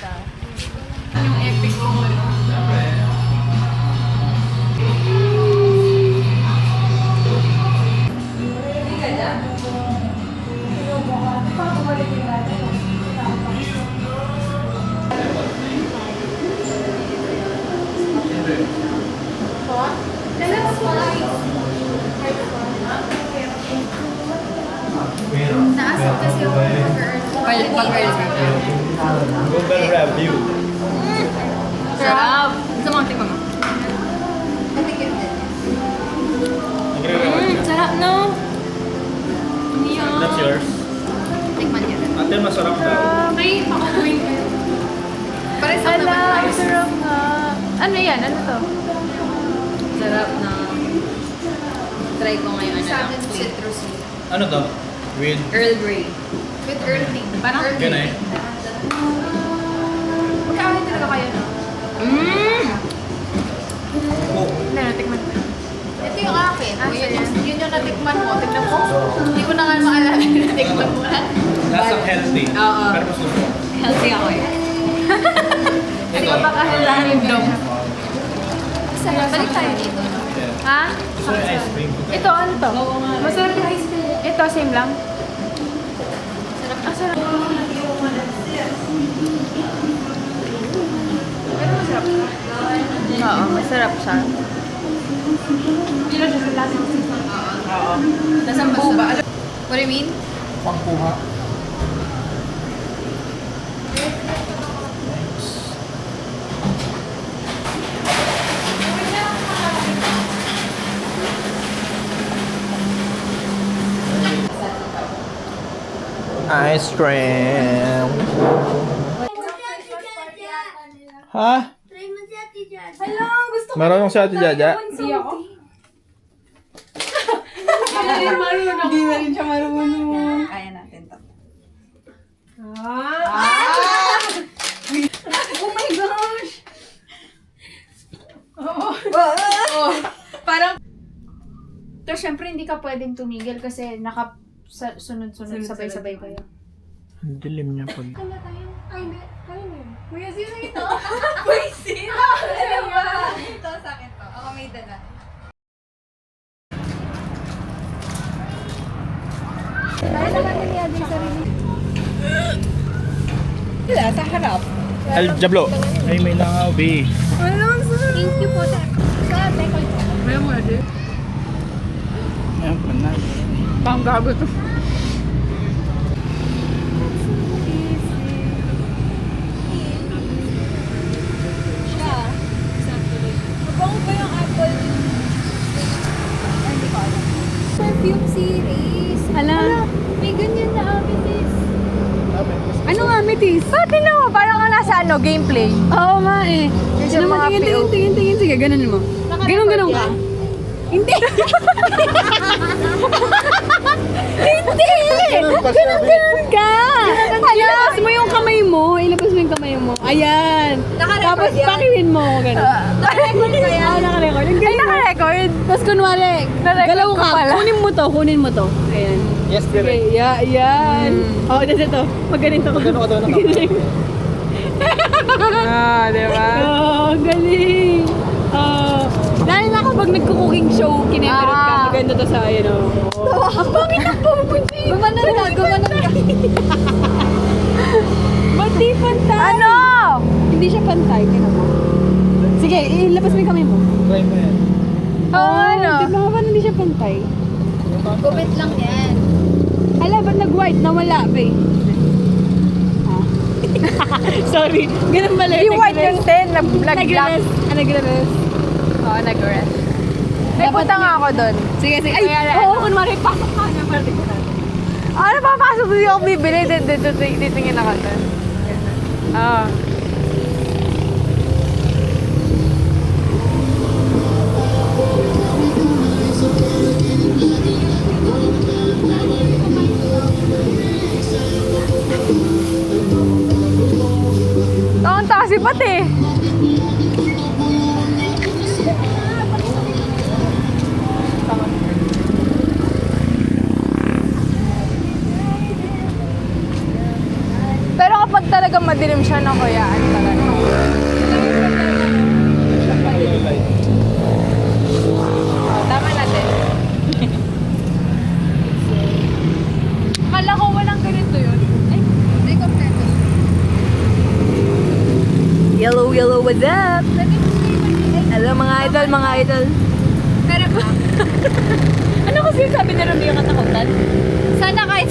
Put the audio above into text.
siya. Yung epic ko. Naasap kasi yung Pag-earl. Google review. Sarap. Gusto mo tingnan mo? Patikim din. Nagre-review. Sarap, no? Yeah. That's yours. Tikman niyo rin. Ate, masarap daw. Okay, pakukuin ko. Parang sa Ala, naman ang sarap nga. Ano yan? Ano to? Sarap na. Try ko ngayon Sa na akin, lang. citrusy. Ano to? With Earl Grey. With earthing. Parang Earthing. Ganay. Magkakain talaga kayo, no? Mmm! cook. Ano, natikman ko. Ito yung akin. O, yun yung natikman mo. Tignan mo. Hindi ko na nga maalala yung natikman mo. Lasang healthy. Oo. Pero mas gusto ko. Healthy ako eh. Ito. Random. Balik tayo dito. Yeah. Ha? Gusto ko yung ice cream. Ito, ano to? Masarap yung ice cream. Ito, same lang. Ang sarap. Pero masarap. Oo, masarap siya. Oo. Nasaan ba? What do you mean? Pangkuha. Ice cream. Ha? Hello, gusto ko. Meron yung si Ate Jaja? Hindi ako. Hindi na rin siya marunong. Kaya natin to. Oh my gosh! Parang Pero syempre hindi ka pwedeng tumigil kasi sunod-sunod, sabay-sabay kayo. Ang dilim niya pag... Kuya, sino ito? Ito sa akin to. Ako may dala. Wala, sa harap. El Jablo. Ay, may langaw, B. Thank you po, sir. may mo na din. Ayan, panan. Pang gago to. Siya. Mabango ba yung apple? Ay, hindi ko alam. Perfume series. Hala. May ganyan na amethyst. Ano nga, Metis? Pati no, parang ka nasa gameplay. Oo nga eh. Kasi Ano mo, mga tingin. Sige, ganun mo. Ganun ka. Hindi! Hindi! Ganun ka! Ilabas mo yung kamay mo. Ayan. Naka-record Tapos yan. pakiwin mo. Ganun. Naka-record ba yan? Naka-record. Ay, naka-record? Tapos kunwari, galaw ka. Kunin mo to. Ayan. Yes, Sige, direct. yan. Oo, tapos ito. Magaling to. Magano ka daw na Galing. Diba? Oo, galing. Dahil na kapag nagko-cooking show, kinemerot ka, maganda to sa, Ang pangit ng pupunti! Gumanon ka. Ba't di pantay? Ano? Hindi siya pantay, tingnan mo. Sige, ilabas mo yung kamay mo. Try mo yan. Ano? Di ba nga hindi siya pantay? Gumit lang yan. Hala, ba't nag-white? Nawala, be. Sorry. Ganun pala. Yung white yung 10 na black. Nag-rest. Oo, nag-rest. May punta nga ako doon. Sige. Ay, oo, kunwari, pasok ka na. Ano pa pasok hindi ako bibili? Titingin ako doon. Oo. Ang taas pati. Pero kapag talagang madilim siya, Kayaan talaga. Tama natin. Akala ko walang ganito yun. Ay, Hindi kompleto. Yellow, what's up? Hello mga idol, mga idol. Pero ba? ano kasi sabi ni Romeo katakutan? Sana kahit